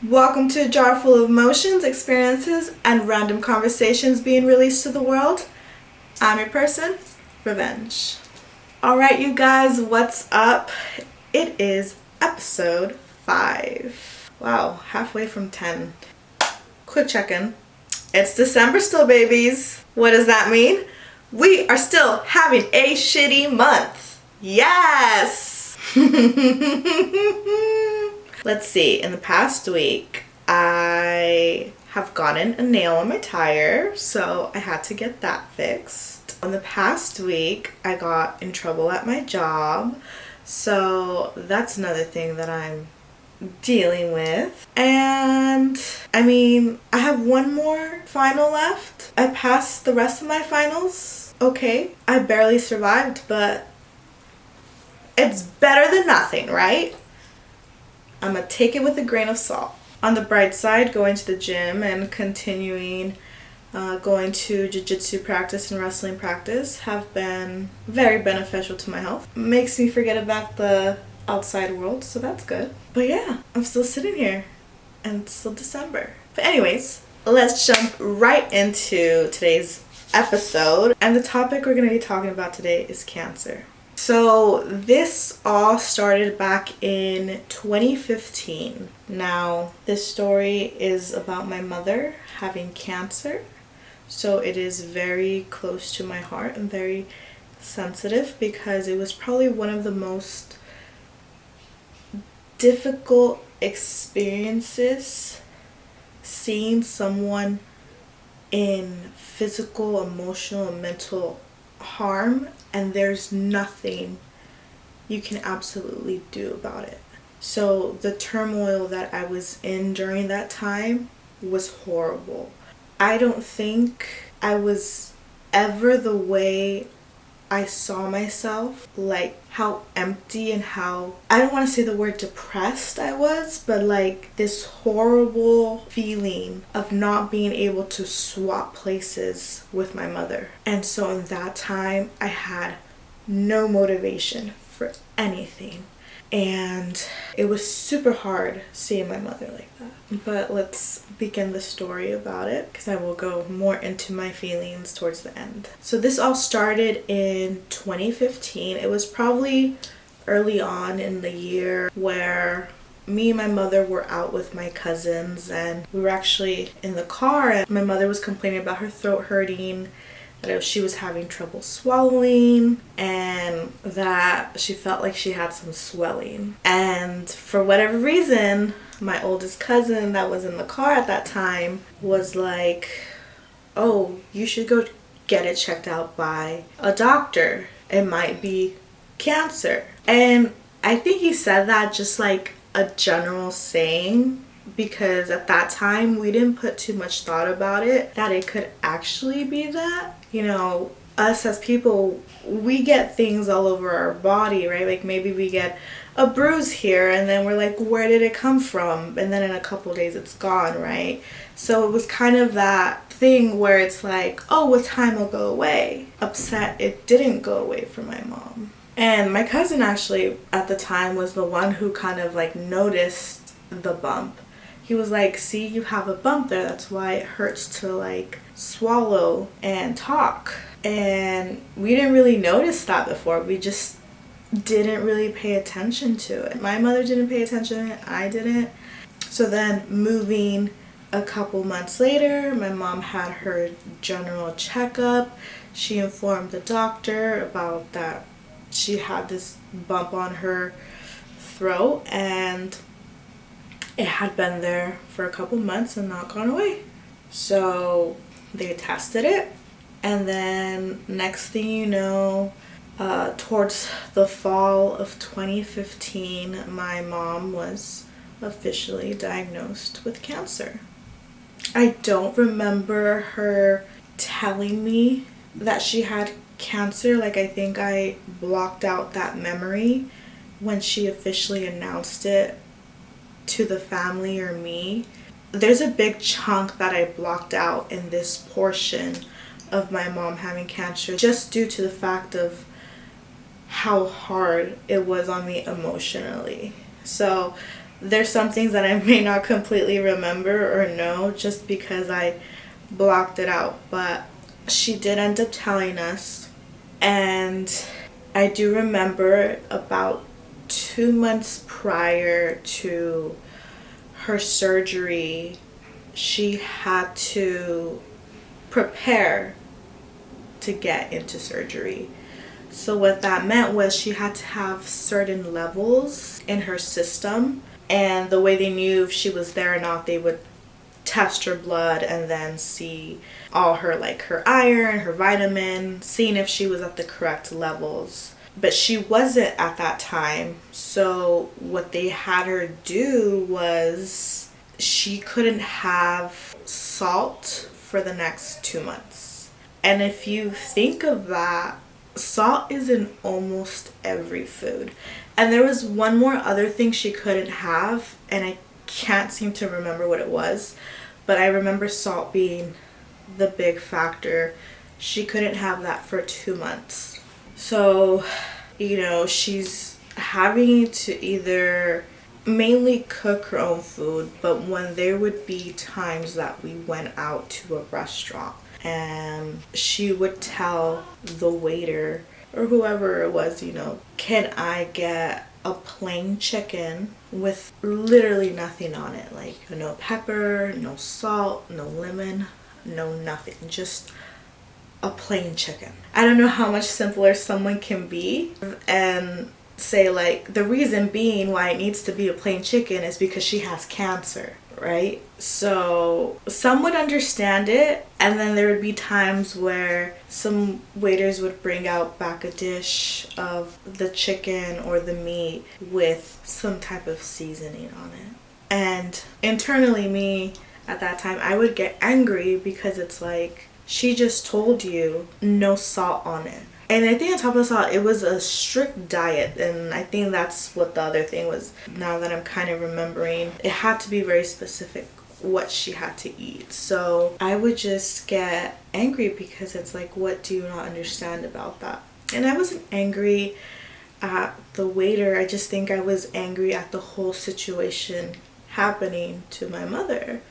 Welcome to a jar full of emotions, experiences, and random conversations being released to the world. I'm your person, Revenge. Alright, you guys, what's up? It is episode 5. Wow, halfway from 10. Quick check-in. It's December still, babies. What does that mean? We are still having a shitty month. Yes! Let's see, in the past week, I have gotten a nail on my tire, so I had to get that fixed. In the past week, I got in trouble at my job, so that's another thing that I'm dealing with. And I have one more final left. I passed the rest of my finals. Okay, I barely survived, but it's better than nothing, right? I'm gonna take it with a grain of salt. On the bright side, going to the gym and continuing going to jiu-jitsu practice and wrestling practice have been very beneficial to my health. Makes me forget about the outside world, so that's good. But yeah, I'm still sitting here and it's still December. But anyways, let's jump right into today's episode. And the topic we're gonna be talking about today is cancer. So this all started back in 2015. Now, this story is about my mother having cancer. So it is very close to my heart and very sensitive because it was probably one of the most difficult experiences seeing someone in physical, emotional, and mental harm, and there's nothing you can absolutely do about it. So the turmoil that I was in during that time was horrible. I don't think I was ever the way I saw myself, like how empty and how, I don't want to say the word depressed I was, but like this horrible feeling of not being able to swap places with my mother. And so in that time, I had no motivation for anything. And it was super hard seeing my mother like that. But let's begin the story about it, because I will go more into my feelings towards the end. So this all started in 2015. It was probably early on in the year where me and my mother were out with my cousins, and we were actually in the car, and my mother was complaining about her throat hurting, that she was having trouble swallowing, and that she felt like she had some swelling. And for whatever reason, my oldest cousin that was in the car at that time was like, oh, you should go get it checked out by a doctor. It might be cancer. And I think he said that just like a general saying, because at that time we didn't put too much thought about it, that it could actually be that. You know, us as people, we get things all over our body, right? Like maybe we get a bruise here and then we're like, where did it come from? And then in a couple of days it's gone, right? So it was kind of that thing where it's like, oh, with time it'll go away. Upset it didn't go away for my mom. And my cousin actually at the time was the one who kind of like noticed the bump. He was like, see, you have a bump there. That's why it hurts to like swallow and talk. And we didn't really notice that before. We just didn't really pay attention to it. My mother didn't pay attention to it. I didn't. So then moving a couple months later, my mom had her general checkup. She informed the doctor about that she had this bump on her throat, and it had been there for a couple months and not gone away. So they tested it, and then next thing you know, towards the fall of 2015, my mom was officially diagnosed with cancer. I don't remember her telling me that she had cancer. Like, I think I blocked out that memory when she officially announced it to the family or me. There's a big chunk that I blocked out in this portion of my mom having cancer, just due to the fact of how hard it was on me emotionally. So There's some things that I may not completely remember or know just because I blocked it out. But she did end up telling us. And I do remember about 2 months prior to her surgery, she had to prepare to get into surgery. So what that meant was she had to have certain levels in her system, and the way they knew if she was there or not, they would test her blood and then see all her, like, her iron, her vitamin, seeing if she was at the correct levels. But she wasn't at that time. So what they had her do was she couldn't have salt for the next 2 months. And if you think of that, salt is in almost every food. And there was one more other thing she couldn't have, and I can't seem to remember what it was, but I remember salt being the big factor. She couldn't have that for 2 months. So, she's having to either mainly cook her own food, but when there would be times that we went out to a restaurant and she would tell the waiter or whoever it was, can I get a plain chicken with literally nothing on it, like no pepper, no salt, no lemon, no nothing, just a plain chicken. I don't know how much simpler someone can be and say, like, the reason being why it needs to be a plain chicken is because she has cancer, right? So some would understand it, and then there would be times where some waiters would bring out back a dish of the chicken or the meat with some type of seasoning on it. And internally, me at that time, I would get angry because it's like, she just told you no salt on it. And I think on top of the salt, it was a strict diet. And I think that's what the other thing was. Now that I'm kind of remembering, it had to be very specific what she had to eat. So I would just get angry because it's like, what do you not understand about that? And I wasn't angry at the waiter. I just think I was angry at the whole situation happening to my mother,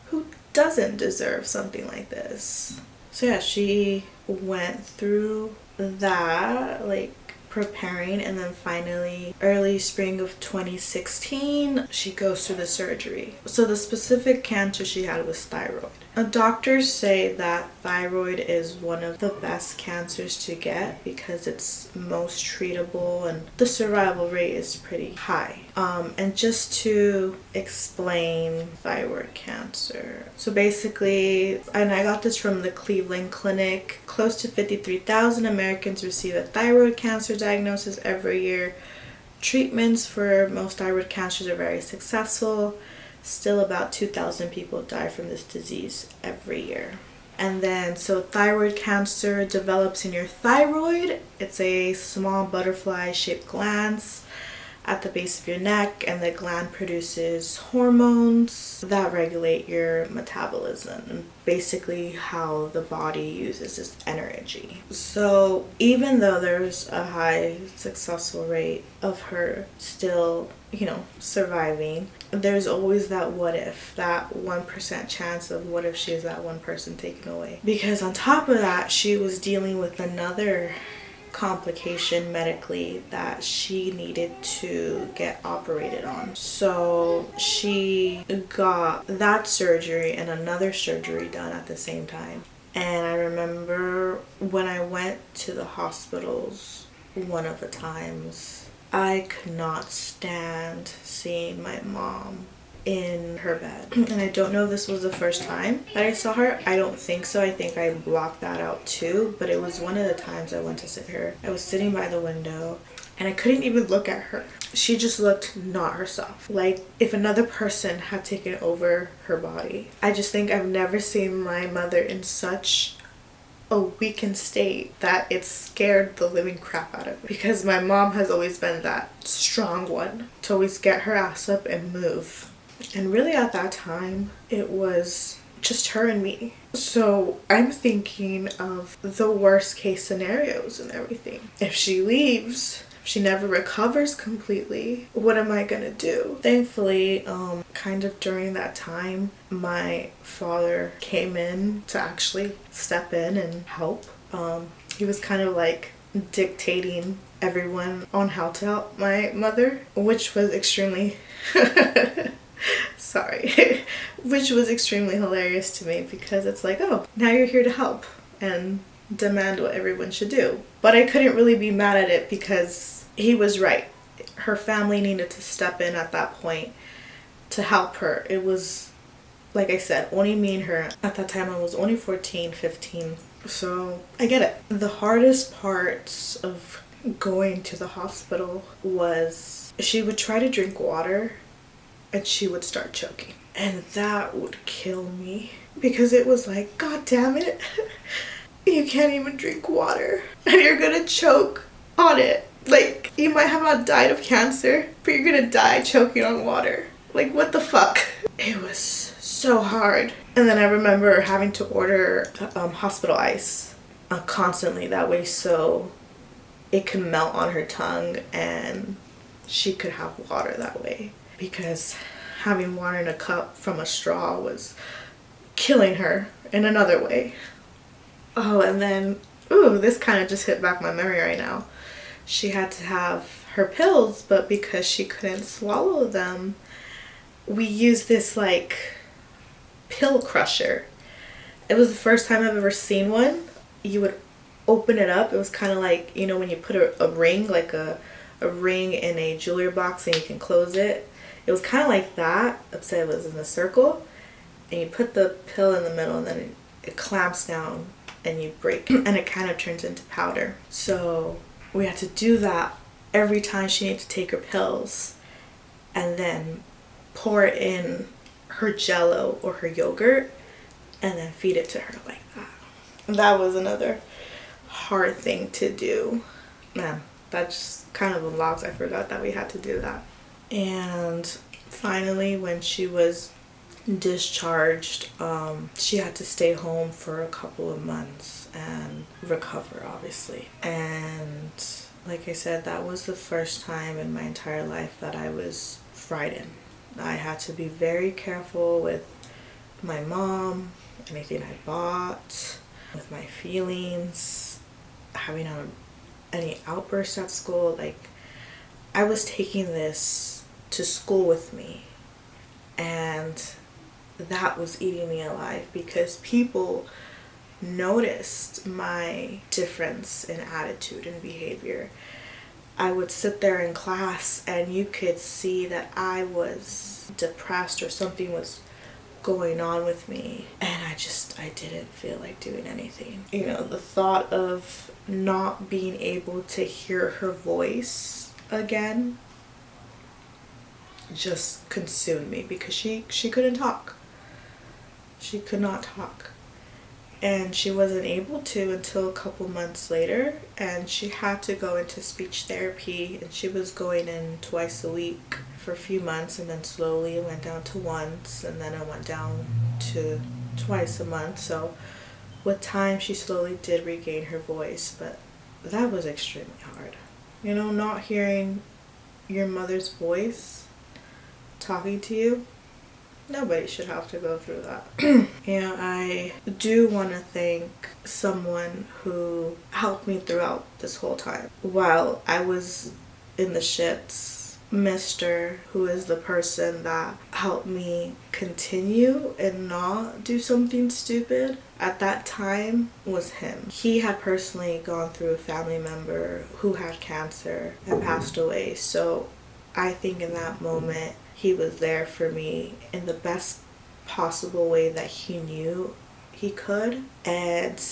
who doesn't deserve something like this. So yeah, she went through that, like, preparing, and then finally early spring of 2016 she goes through the surgery. So the specific cancer she had was thyroid. Doctors say that thyroid is one of the best cancers to get because it's most treatable and the survival rate is pretty high. And just to explain thyroid cancer, so basically, and I got this from the Cleveland Clinic, close to 53,000 Americans receive a thyroid cancer diagnosis every year. Treatments for most thyroid cancers are very successful. Still about 2,000 people die from this disease every year. And then, so thyroid cancer develops in your thyroid. It's a small butterfly-shaped gland at the base of your neck, and the gland produces hormones that regulate your metabolism and basically how the body uses its energy. So even though there's a high successful rate of her still, surviving, there's always that what if, that 1% chance of what if she is that one person taken away. Because on top of that, she was dealing with another complication medically that she needed to get operated on. So she got that surgery and another surgery done at the same time. And I remember when I went to the hospitals one of the times, I could not stand seeing my mom in her bed. And I don't know if this was the first time that I saw her. I don't think so. I think I blocked that out too. But it was one of the times I went to sit her. I was sitting by the window and I couldn't even look at her. She just looked not herself. Like if another person had taken over her body. I just think I've never seen my mother in such a weakened state that it scared the living crap out of me. Because my mom has always been that strong one to always get her ass up and move. And really at that time, it was just her and me. So I'm thinking of the worst case scenarios and everything. If she leaves, she never recovers completely, what am I gonna do? Thankfully, kind of during that time, my father came in to actually step in and help. He was kind of like dictating everyone on how to help my mother, which was extremely sorry, which was extremely hilarious to me, because it's like, oh, now you're here to help and demand what everyone should do. But I couldn't really be mad at it, because he was right. Her family needed to step in at that point to help her. It was, like I said, only me and her. At that time I was only 14, 15. So I get it. The hardest parts of going to the hospital was she would try to drink water and she would start choking. And that would kill me, because it was like, God damn it. You can't even drink water and you're gonna choke on it. Like, you might have not died of cancer, but you're gonna die choking on water. Like, what the fuck? It was so hard. And then I remember having to order hospital ice constantly, that way so it could melt on her tongue and she could have water that way, because having water in a cup from a straw was killing her in another way. Oh, and then, ooh, this kind of just hit back my memory right now. She had to have her pills, but because she couldn't swallow them, we used this like pill crusher. It was the first time I've ever seen one. You would open it up. It was kind of like, you know, when you put a ring, like a ring in a jewelry box and you can close it. It was kind of like that, except it was in a circle. And you put the pill in the middle and then it clamps down and you break it, and it kind of turns into powder. So we had to do that every time she needed to take her pills, and then pour in her Jello or her yogurt and then feed it to her like that. That was another hard thing to do. Man, that just kind of unlocks. I forgot that we had to do that. And finally, when she was discharged, she had to stay home for a couple of months and recover, obviously. And like I said, that was the first time in my entire life that I was frightened. I had to be very careful with my mom, anything I bought, with my feelings, having any outbursts at school. Like, I was taking this to school with me, and that was eating me alive, because people noticed my difference in attitude and behavior. I would sit there in class and you could see that I was depressed or something was going on with me, and I didn't feel like doing anything. You know, the thought of not being able to hear her voice again just consumed me, because she couldn't talk. She could not talk. And she wasn't able to until a couple months later, and she had to go into speech therapy, and she was going in twice a week for a few months, and then slowly it went down to once, and then it went down to twice a month. So with time she slowly did regain her voice, but that was extremely hard. You know, not hearing your mother's voice talking to you, nobody should have to go through that. You know, I do want to thank someone who helped me throughout this whole time. While I was in the shits, Mr., who is the person that helped me continue and not do something stupid at that time, was him. He had personally gone through a family member who had cancer and passed away. So I think in that moment, he was there for me in the best possible way that he knew he could. And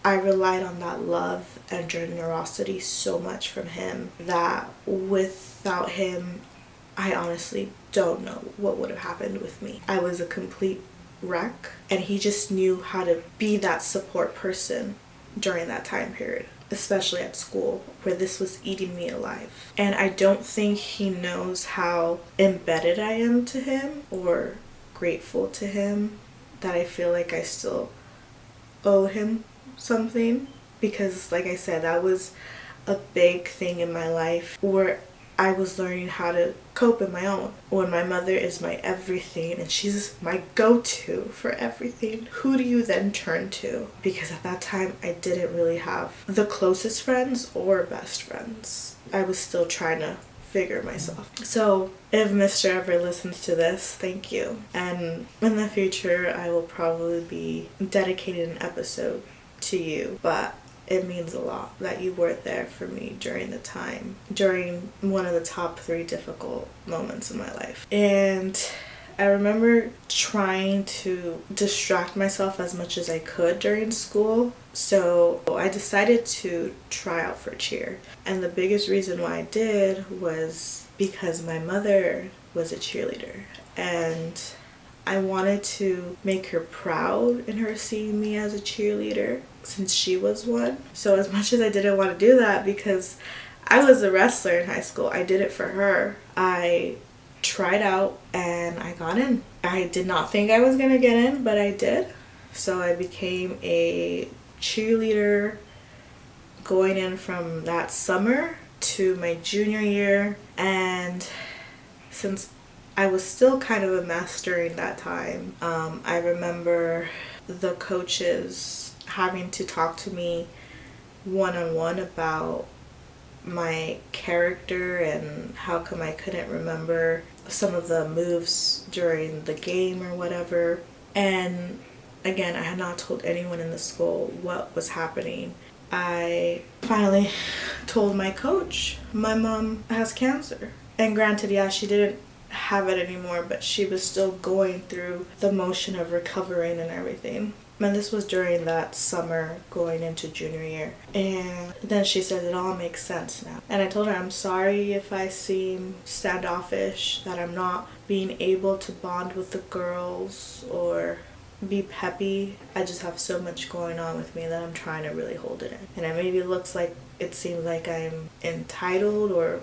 I relied on that love and generosity so much from him that without him, I honestly don't know what would have happened with me. I was a complete wreck, and he just knew how to be that support person during that time period, especially at school, where this was eating me alive. And I don't think he knows how embedded I am to him, or grateful to him, that I feel like I still owe him something. Because like I said, a big thing in my life where I was learning how to cope in my own. When my mother is my everything and she's my go-to for everything, who do you then turn to? Because at that time, I didn't really have the closest friends or best friends. I was still trying to figure myself. So if Mr. ever listens to this, thank you. And in the future, I will probably be dedicating an episode to you. But it means a lot that you were there for me during one of the top 3 difficult moments in my life. And I remember trying to distract myself as much as I could during school. So I decided to try out for cheer. And the biggest reason why I did was because my mother was a cheerleader. And I wanted to make her proud in her seeing me as a cheerleader since she was one. So as much as I didn't want to do that because I was a wrestler in high school, I did it for her. I tried out and I got in. I did not think I was going to get in, but I did. So I became a cheerleader going in from that summer to my junior year. And since I was still kind of a mess during that time, I remember the coaches having to talk to me one-on-one about my character and how come I couldn't remember some of the moves during the game or whatever. And again, I had not told anyone in the school what was happening. I finally told my coach, my mom has cancer. And granted, yeah, she didn't have it anymore, but she was still going through the motion of recovering and everything. And this was during that summer going into junior year. And then she said, it all makes sense now. And I told her, I'm sorry if I seem standoffish, that I'm not being able to bond with the girls or be peppy. I just have so much going on with me that I'm trying to really hold it in. And it maybe looks like, it seems like I'm entitled or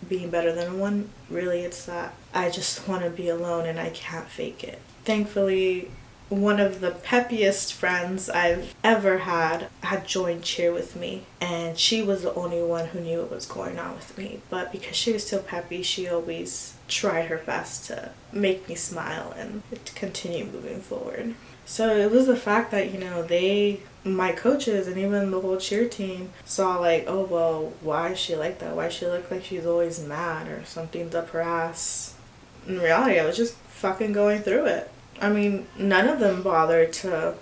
being better than one. Really, it's that I just want to be alone and I can't fake it. Thankfully, one of the peppiest friends I've ever had joined cheer with me, and she was the only one who knew what was going on with me. But because she was so peppy, she always tried her best to make me smile and to continue moving forward. So it was the fact that, my coaches and even the whole cheer team saw like, oh, well, why is she like that? Why does she look like she's always mad or something's up her ass? In reality, I was just fucking going through it. I mean, none of them bothered to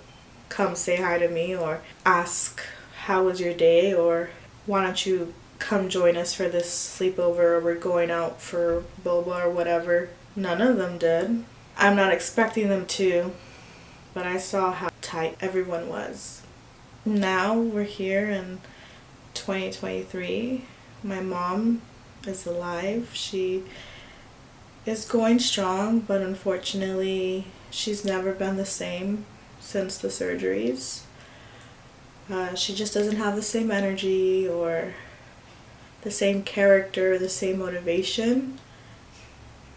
come say hi to me or ask, how was your day? Or why don't you come join us for this sleepover, or we're going out for boba or whatever. None of them did. I'm not expecting them to, but I saw how tight everyone was. Now we're here in 2023. My mom is alive. She is going strong, but unfortunately she's never been the same since the surgeries. She just doesn't have the same energy or the same character, the same motivation.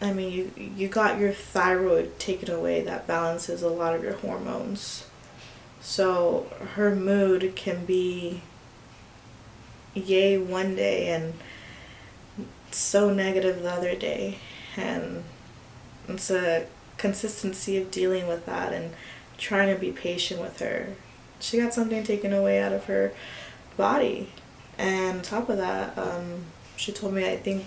I mean, you got your thyroid taken away. That balances a lot of your hormones. So her mood can be yay one day and so negative the other day. And it's a consistency of dealing with that and trying to be patient with her. She got something taken away out of her body. And on top of that, she told me, I think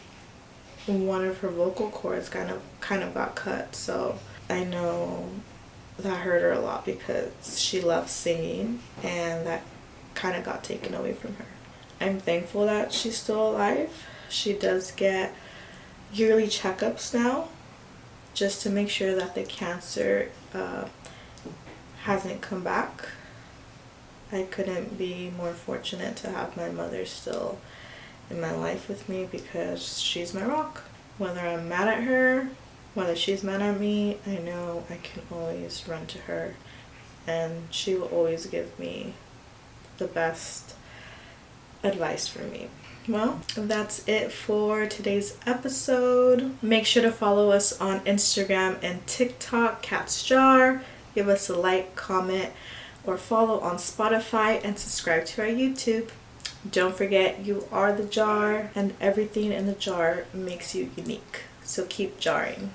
one of her vocal cords kind of got cut. So I know that hurt her a lot because she loves singing, and that kind of got taken away from her. I'm thankful that she's still alive. She does get yearly checkups now just to make sure that the cancer hasn't come back. I couldn't be more fortunate to have my mother still in my life with me because she's my rock. Whether I'm mad at her, whether she's mad at me, I know I can always run to her, and she will always give me the best advice for me. Well, that's it for today's episode. Make sure to follow us on Instagram and TikTok, Cat's Jar. Give us a like, comment, or follow on Spotify, and subscribe to our YouTube. Don't forget, you are the jar, and everything in the jar makes you unique. So keep jarring.